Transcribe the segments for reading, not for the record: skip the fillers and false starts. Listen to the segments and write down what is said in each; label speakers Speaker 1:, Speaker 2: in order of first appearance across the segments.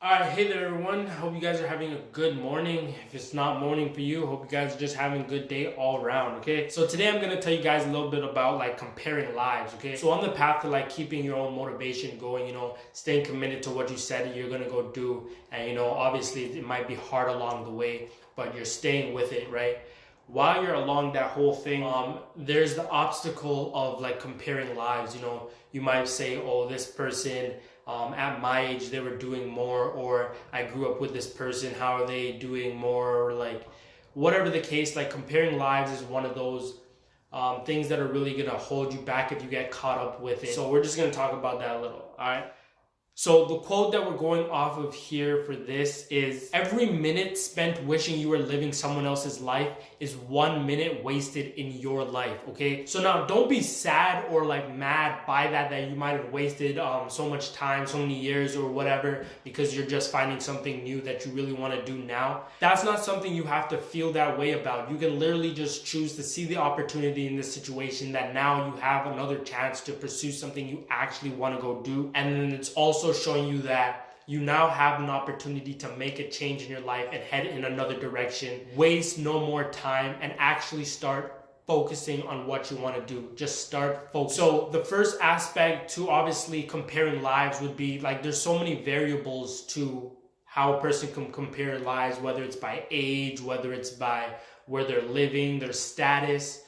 Speaker 1: Alright, hey there everyone. Hope you guys are having a good morning. If it's not morning for you, hope you guys are just having a good day all around, okay? So today I'm gonna tell you guys a little bit about like comparing lives, okay? So on the path to like keeping your own motivation going, staying committed to what you said you're gonna go do, and obviously it might be hard along the way, but you're staying with it, right? While you're along that whole thing, there's the obstacle of like comparing lives. You might say, oh, this person at my age they were doing more, or I grew up with this person, how are they doing more, or like whatever the case. Like comparing lives is one of those things that are really gonna hold you back if you get caught up with it. So we're just gonna talk about that a little. All right. So the quote that we're going off of here for this is, every minute spent wishing you were living someone else's life is 1 minute wasted in your life, okay? So now don't be sad or like mad by that you might have wasted so much time, so many years or whatever, because you're just finding something new that you really want to do now. That's not something you have to feel that way about. You can literally just choose to see the opportunity in this situation, that now you have another chance to pursue something you actually want to go do. And then it's also showing you that you now have an opportunity to make a change in your life and head in another direction. Waste no more time and actually start focusing on what you want to do. Just start focusing. So the first aspect to obviously comparing lives would be like, there's so many variables to how a person can compare lives, whether it's by age, whether it's by where they're living, their status.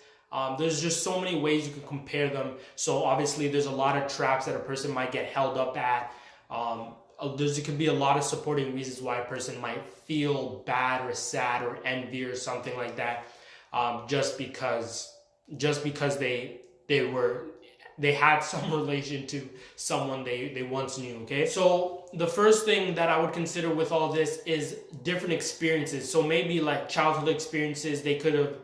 Speaker 1: There's just so many ways you can compare them. So obviously there's a lot of traps that a person might get held up at. There could be a lot of supporting reasons why a person might feel bad or sad or envy or something like that, just because they had some relation to someone they once knew. Okay, so the first thing that I would consider with all this is different experiences. So maybe like childhood experiences, they could have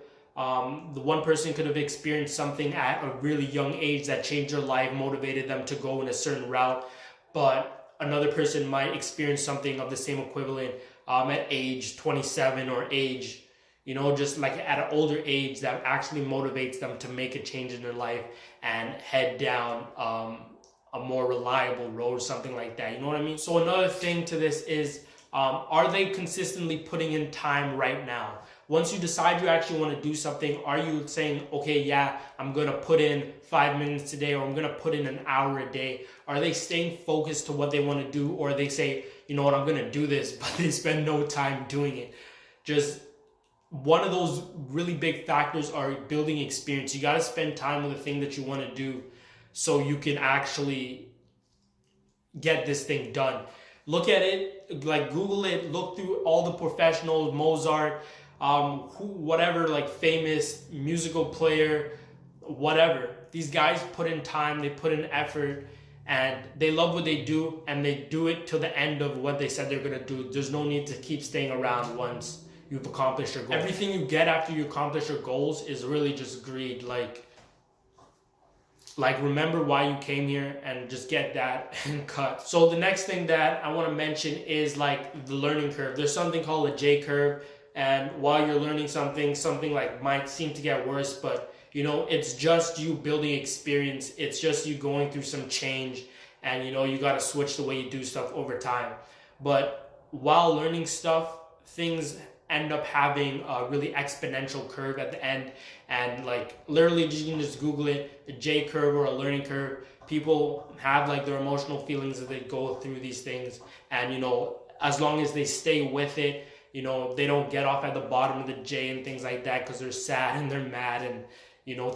Speaker 1: the one person could have experienced something at a really young age that changed their life, motivated them to go in a certain route. But another person might experience something of the same equivalent at age 27, or age, just like at an older age, that actually motivates them to make a change in their life and head down a more reliable road, something like that. You know what I mean? So another thing to this is, are they consistently putting in time right now? Once you decide you actually want to do something, are you saying, okay, yeah, I'm going to put in 5 minutes today, or I'm going to put in an hour a day? Are they staying focused to what they want to do? Or they say, you know what, I'm going to do this, but they spend no time doing it. Just one of those really big factors are building experience. You got to spend time with the thing that you want to do so you can actually get this thing done. Look at it, like Google it, look through all the professionals, Mozart, whatever, like famous musical player, whatever. These guys put in time, they put in effort, and they love what they do, and they do it till the end of what they said they're gonna do. There's no need to keep staying around once you've accomplished your goal. Everything you get after you accomplish your goals is really just greed. Like remember why you came here and just get that and cut. So the next thing that I want to mention is like the learning curve. There's something called a J curve. And while you're learning something like might seem to get worse, but it's just you building experience. It's just you going through some change, and you got to switch the way you do stuff over time. But while learning stuff, things end up having a really exponential curve at the end. And like literally you can just Google it, a J curve or a learning curve. People have like their emotional feelings as they go through these things. And as long as they stay with it, they don't get off at the bottom of the J and things like that because they're sad and they're mad and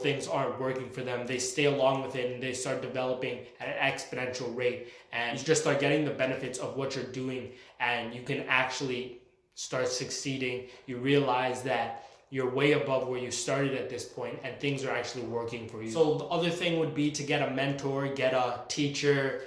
Speaker 1: things aren't working for them. They stay along with it and they start developing at an exponential rate, and you just start getting the benefits of what you're doing, and you can actually start succeeding. You realize that you're way above where you started at this point, and things are actually working for you. So the other thing would be to get a mentor, get a teacher.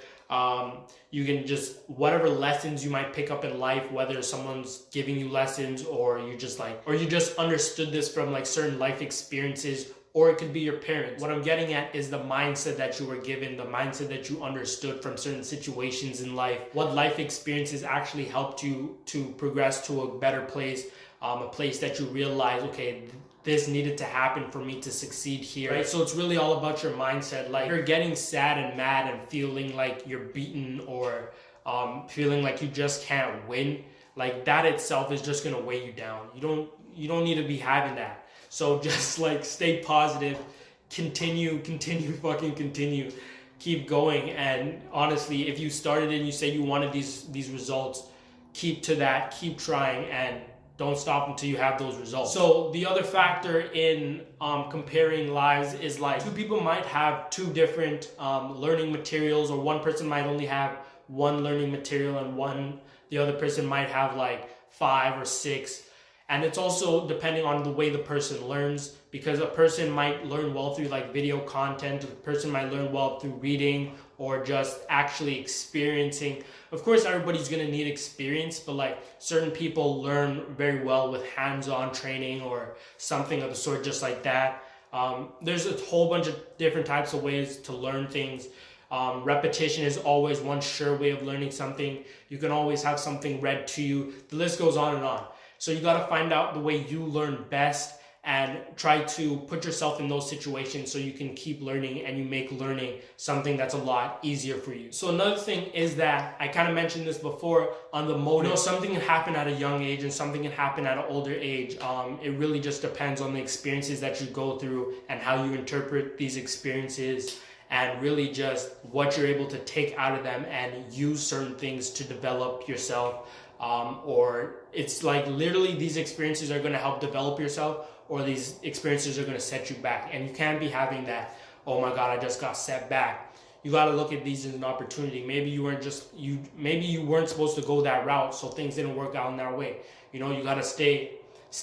Speaker 1: You can just, whatever lessons you might pick up in life, whether someone's giving you lessons, or you just understood this from like certain life experiences, or it could be your parents. What I'm getting at is the mindset that you were given, the mindset that you understood from certain situations in life. What life experiences actually helped you to progress to a better place, a place that you realize, okay, this needed to happen for me to succeed here, right? So it's really all about your mindset. Like, you're getting sad and mad and feeling like you're beaten or feeling like you just can't win, like that itself is just gonna weigh you down. You don't need to be having that. So just like stay positive, continue, fucking continue, keep going. And honestly, if you started and you say you wanted these results, keep to that, keep trying, and don't stop until you have those results. So the other factor in comparing lives is like two people might have two different learning materials, or one person might only have one learning material and the other person might have like 5 or 6. And it's also depending on the way the person learns, because a person might learn well through like video content, a person might learn well through reading or just actually experiencing. Of course, everybody's gonna need experience, but like certain people learn very well with hands-on training or something of the sort, just like that. There's a whole bunch of different types of ways to learn things. Repetition is always one sure way of learning something. You can always have something read to you. The list goes on and on. So you got to find out the way you learn best and try to put yourself in those situations so you can keep learning and you make learning something that's a lot easier for you. So another thing is that I kind of mentioned this before on the motive. You know, something can happen at a young age and something can happen at an older age. It really just depends on the experiences that you go through and how you interpret these experiences, and really just what you're able to take out of them and use certain things to develop yourself. Or it's like literally these experiences are going to help develop yourself, or these experiences are going to set you back. And you can't be having that, oh my God, I just got set back. You got to look at these as an opportunity. Maybe you weren't supposed to go that route, so things didn't work out in that way. You know, you got to stay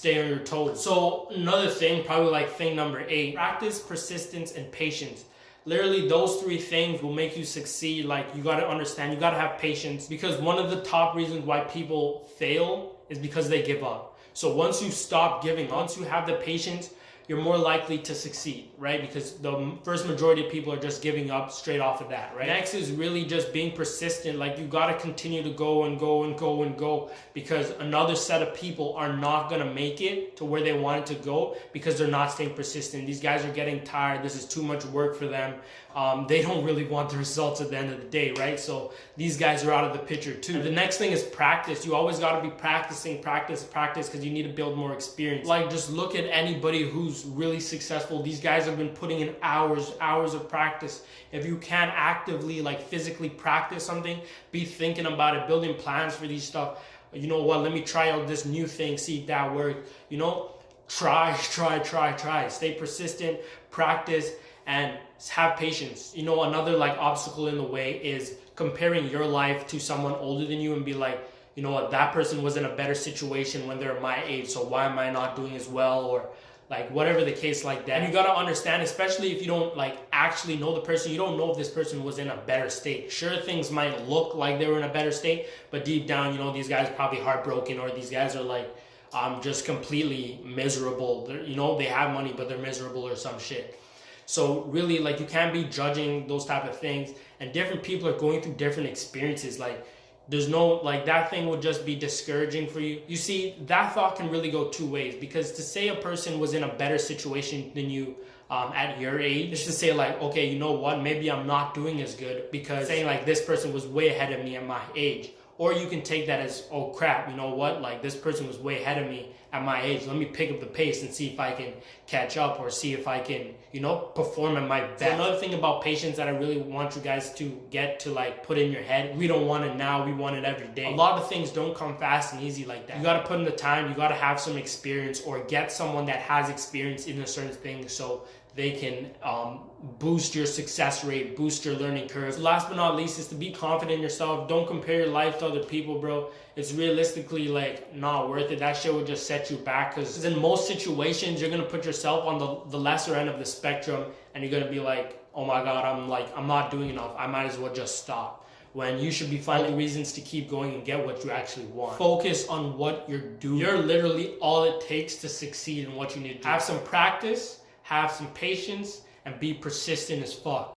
Speaker 1: on your toes. So another thing, probably like thing number 8, practice, persistence, and patience. Literally, those 3 things will make you succeed. Like, you got to understand, you got to have patience, because one of the top reasons why people fail is because they give up. So once you stop giving, once you have the patience, you're more likely to succeed, right? Because the first majority of people are just giving up straight off of that, right? Next is really just being persistent. Like, you got to continue to go and go and go and go, because another set of people are not going to make it to where they want it to go because they're not staying persistent. These guys are getting tired. This is too much work for them. They don't really want the results at the end of the day, right? So these guys are out of the picture too. And the next thing is practice. You always got to be practicing, practice, because you need to build more experience. Like, just look at anybody who's really successful. These guys have been putting in hours of practice. If you can't actively, like, physically practice something, be thinking about it, building plans for these stuff. You know what, let me try out this new thing, see if that works. You know, try. Stay persistent, practice, and have patience. You know, another like obstacle in the way is comparing your life to someone older than you and be like, you know what, that person was in a better situation when they're my age, so why am I not doing as well? Or like whatever the case like that. And you gotta understand, especially if you don't like actually know the person, you don't know if this person was in a better state. Sure, things might look like they were in a better state, but deep down, you know, these guys are probably heartbroken, or these guys are like just completely miserable. You know, they have money, but they're miserable or some shit. So really, like, you can't be judging those type of things, and different people are going through different experiences. Like, there's no, like, that thing would just be discouraging for you. You see, that thought can really go 2 ways, because to say a person was in a better situation than you at your age is to say like, okay, you know what, maybe I'm not doing as good, because saying like this person was way ahead of me at my age. Or you can take that as, oh crap, you know what, like this person was way ahead of me at my age. Let me pick up the pace and see if I can catch up, or see if I can, you know, perform at my best. So another thing about patience that I really want you guys to get to like put in your head, we don't want it now, we want it every day. A lot of things don't come fast and easy like that. You gotta put in the time, you gotta have some experience, or get someone that has experience in a certain thing so they can boost your success rate, boost your learning curve. So last but not least is to be confident in yourself. Don't compare your life to other people, bro. It's realistically like not worth it. That shit will just set you back, because in most situations you're gonna put yourself on the lesser end of the spectrum, and you're gonna be like, oh my God, I'm not doing enough, I might as well just stop. When you should be finding reasons to keep going and get what you actually want. Focus on what you're doing. You're literally all it takes to succeed in what you need to do. Have some practice, have some patience, and be persistent as fuck.